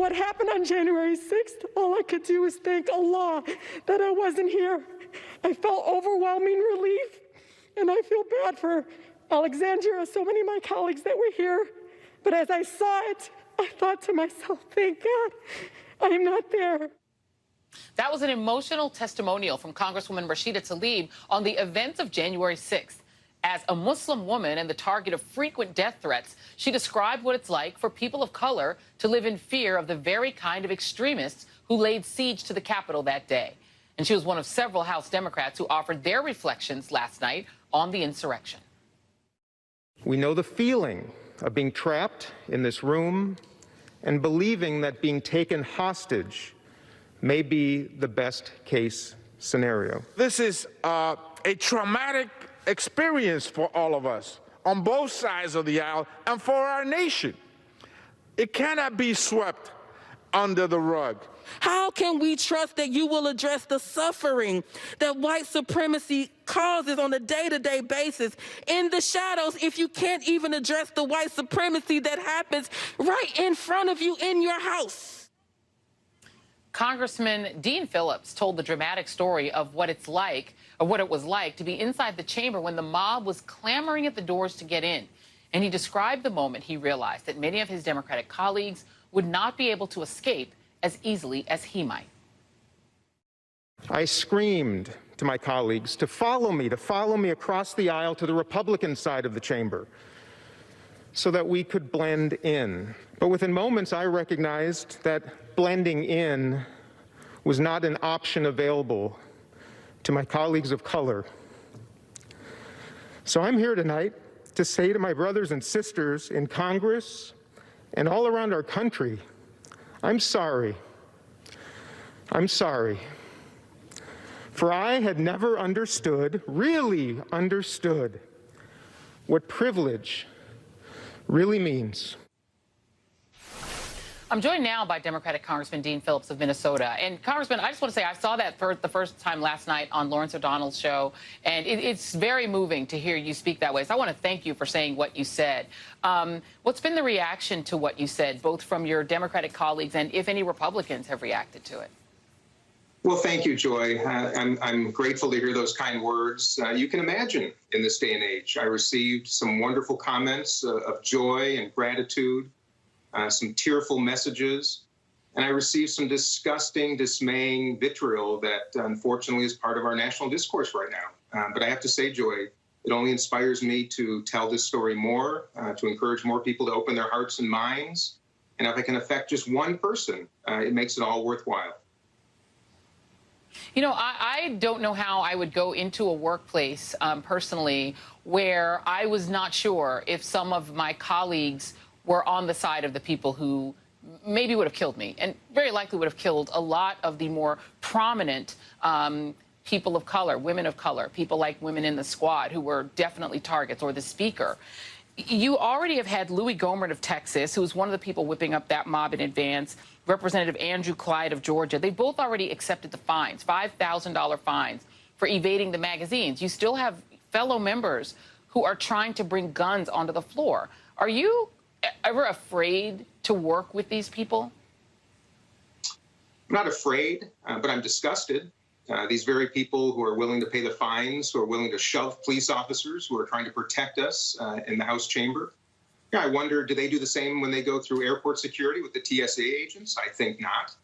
what happened on January 6th, all I could do was thank Allah that I wasn't here. I felt overwhelming relief, and I feel bad for Alexandria, so many of my colleagues that were here. But as I saw it, I thought to myself, thank God I'm not there. That was an emotional testimonial from Congresswoman Rashida Tlaib on the events of January 6th. As a Muslim woman and the target of frequent death threats, she described what it's like for people of color to live in fear of the very kind of extremists who laid siege to the Capitol that day. And she was one of several House Democrats who offered their reflections last night on the insurrection. We know the feeling of being trapped in this room and believing that being taken hostage may be the best case scenario. This is a traumatic experience for all of us on both sides of the aisle and for our nation. It cannot be swept under the rug. How can we trust that you will address the suffering that white supremacy causes on a day-to-day basis in the shadows if you can't even address the white supremacy that happens right in front of you in your house? Congressman Dean Phillips told the dramatic story of what it was like to be inside the chamber when the mob was clamoring at the doors to get in. And he described the moment he realized that many of his Democratic colleagues would not be able to escape as easily as he might. I screamed to my colleagues to follow me across the aisle to the Republican side of the chamber so that we could blend in. But within moments, I recognized that blending in was not an option available to my colleagues of color. So I'm here tonight to say to my brothers and sisters in Congress and all around our country, I'm sorry. I'm sorry. For I had never understood, really understood, what privilege really means. I'm joined now by Democratic Congressman Dean Phillips of Minnesota. And Congressman, I just want to say I saw that for the first time last night on Lawrence O'Donnell's show, and it's very moving to hear you speak that way. So I want to thank you for saying what you said. What's been the reaction to what you said, both from your Democratic colleagues and if any Republicans have reacted to it? Well, thank you, Joy. I'm grateful to hear those kind words. You can imagine in this day and age, I received some wonderful comments of joy and gratitude, some tearful messages, and I received some disgusting, dismaying vitriol that unfortunately is part of our national discourse right now. But I have to say, Joy, it only inspires me to tell this story more, to encourage more people to open their hearts and minds. And if I can affect just one person, it makes it all worthwhile. You know, I don't know how I would go into a workplace personally where I was not sure if some of my colleagues were on the side of the people who maybe would have killed me and very likely would have killed a lot of the more prominent people of color, women of color, people like women in the squad who were definitely targets, or the speaker. You already have had Louis Gohmert of Texas, who was one of the people whipping up that mob in advance, Representative Andrew Clyde of Georgia. They both already accepted the fines, $5,000 fines for evading the magazines. You still have fellow members who are trying to bring guns onto the floor. Are you ever afraid to work with these people? I'm not afraid, but I'm disgusted. These very people who are willing to pay the fines, who are willing to shove police officers who are trying to protect us in the House chamber. Yeah, I wonder, do they do the same when they go through airport security with the TSA agents? I think not.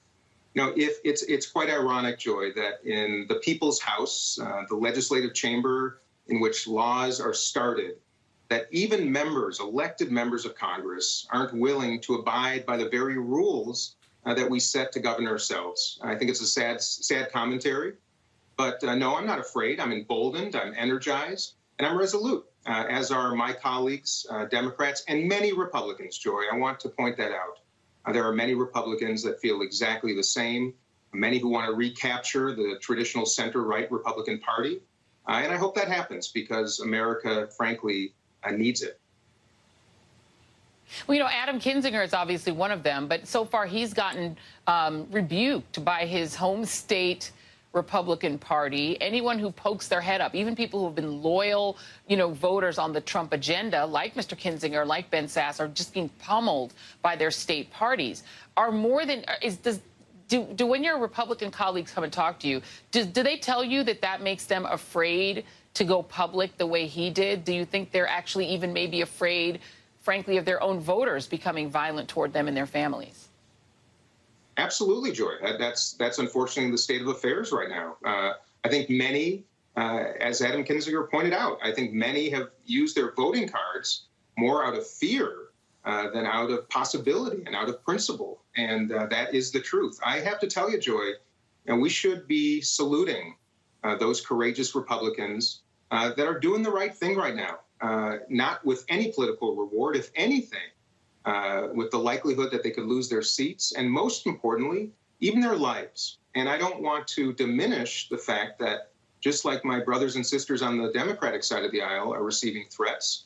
You know, if it's quite ironic, Joy, that in the People's House, the legislative chamber in which laws are started, that even members, elected members of Congress, aren't willing to abide by the very rules that we set to govern ourselves. I think it's a sad commentary. But no, I'm not afraid. I'm emboldened, I'm energized, and I'm resolute, as are my colleagues, Democrats, and many Republicans, Joy. I want to point that out. There are many Republicans that feel exactly the same, many who want to recapture the traditional center-right Republican Party. And I hope that happens because America, frankly, needs it. Well, you know, Adam Kinzinger is obviously one of them, but so far he's gotten rebuked by his home state Republican Party. Anyone who pokes their head up, even people who have been loyal, voters on the Trump agenda, like Mr. Kinzinger, like Ben Sass, are just being pummeled by their state parties. Are more than do when your Republican colleagues come and talk to you, do they tell you that makes them afraid to go public the way he did? Do you think they're actually even maybe afraid, frankly, of their own voters becoming violent toward them and their families? Absolutely, Joy. That's unfortunately the state of affairs right now. I think many, as Adam Kinzinger pointed out, I think many have used their voting cards more out of fear than out of possibility and out of principle. And that is the truth. I have to tell you, Joy, we should be saluting those courageous Republicans that are doing the right thing right now, not with any political reward, if anything, with the likelihood that they could lose their seats and, most importantly, even their lives. And I don't want to diminish the fact that just like my brothers and sisters on the Democratic side of the aisle are receiving threats,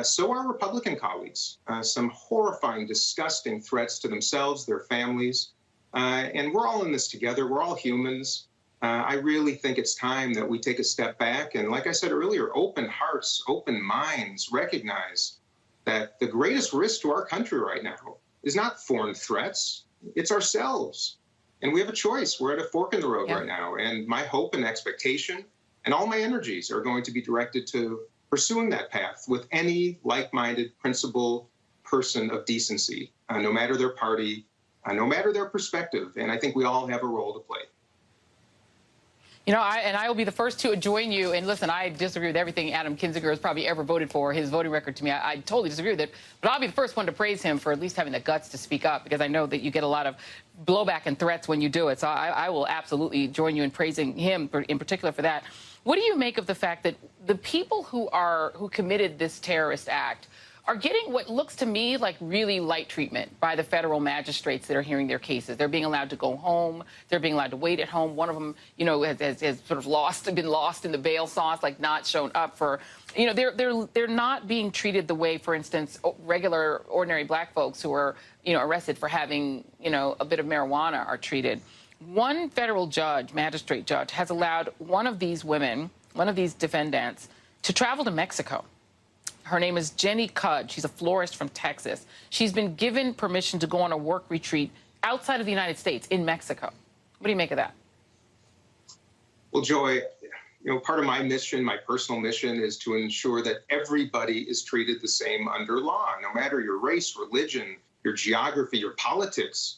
so are Republican colleagues. Some horrifying, disgusting threats to themselves, their families. And we're all in this together. We're all humans. I really think it's time that we take a step back and, like I said earlier, open hearts, open minds, recognize that the greatest risk to our country right now is not foreign threats, it's ourselves. And we have a choice. We're at a fork in the road right now. And my hope and expectation and all my energies are going to be directed to pursuing that path with any like-minded, principled person of decency, no matter their party, no matter their perspective. And I think we all have a role to play. I will be the first to join you. And listen, I disagree with everything Adam Kinzinger has probably ever voted for. His voting record to me, I totally disagree with it. But I'll be the first one to praise him for at least having the guts to speak up, because I know that you get a lot of blowback and threats when you do it. So I will absolutely join you in praising him in particular for that. What do you make of the fact that the people who committed this terrorist act are getting what looks to me like really light treatment by the federal magistrates that are hearing their cases? They're being allowed to go home. They're being allowed to wait at home. One of them, has sort of been lost in the bail sauce, like not shown up for, they're not being treated the way, for instance, regular, ordinary black folks who are, arrested for having, a bit of marijuana are treated. One federal judge, magistrate judge, has allowed one of these women, one of these defendants, to travel to Mexico. Her name is Jenny Cudd. She's a florist from Texas. She's been given permission to go on a work retreat outside of the United States in Mexico. What do you make of that? Well, Joy, part of my mission, my personal mission, is to ensure that everybody is treated the same under law, no matter your race, religion, your geography, your politics.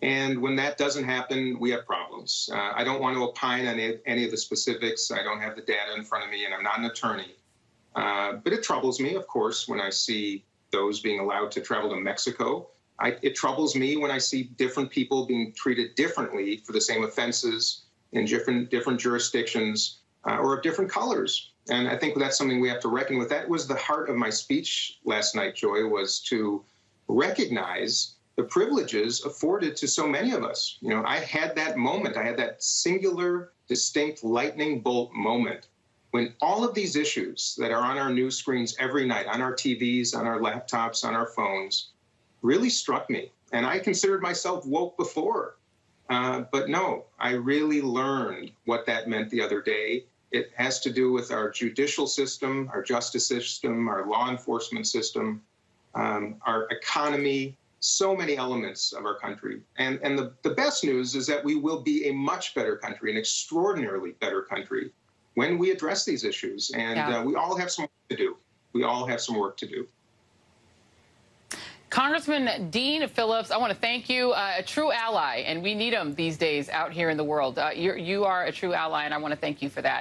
And when that doesn't happen, we have problems. I don't want to opine on any of the specifics. I don't have the data in front of me, and I'm not an attorney. But it troubles me, of course, when I see those being allowed to travel to Mexico. It troubles me when I see different people being treated differently for the same offenses in different jurisdictions or of different colors. And I think that's something we have to reckon with. That was the heart of my speech last night, Joy, was to recognize the privileges afforded to so many of us. I had that moment. I had that singular, distinct lightning bolt moment when all of these issues that are on our news screens every night, on our TVs, on our laptops, on our phones, really struck me. And I considered myself woke before. But no, I really learned what that meant the other day. It has to do with our judicial system, our justice system, our law enforcement system, our economy, so many elements of our country. And the best news is that we will be a much better country, an extraordinarily better country, when we address these issues. And we all have some work to do. We all have some work to do. Congressman Dean Phillips, I want to thank you, a true ally, and we need them these days out here in the world. You are a true ally, and I want to thank you for that.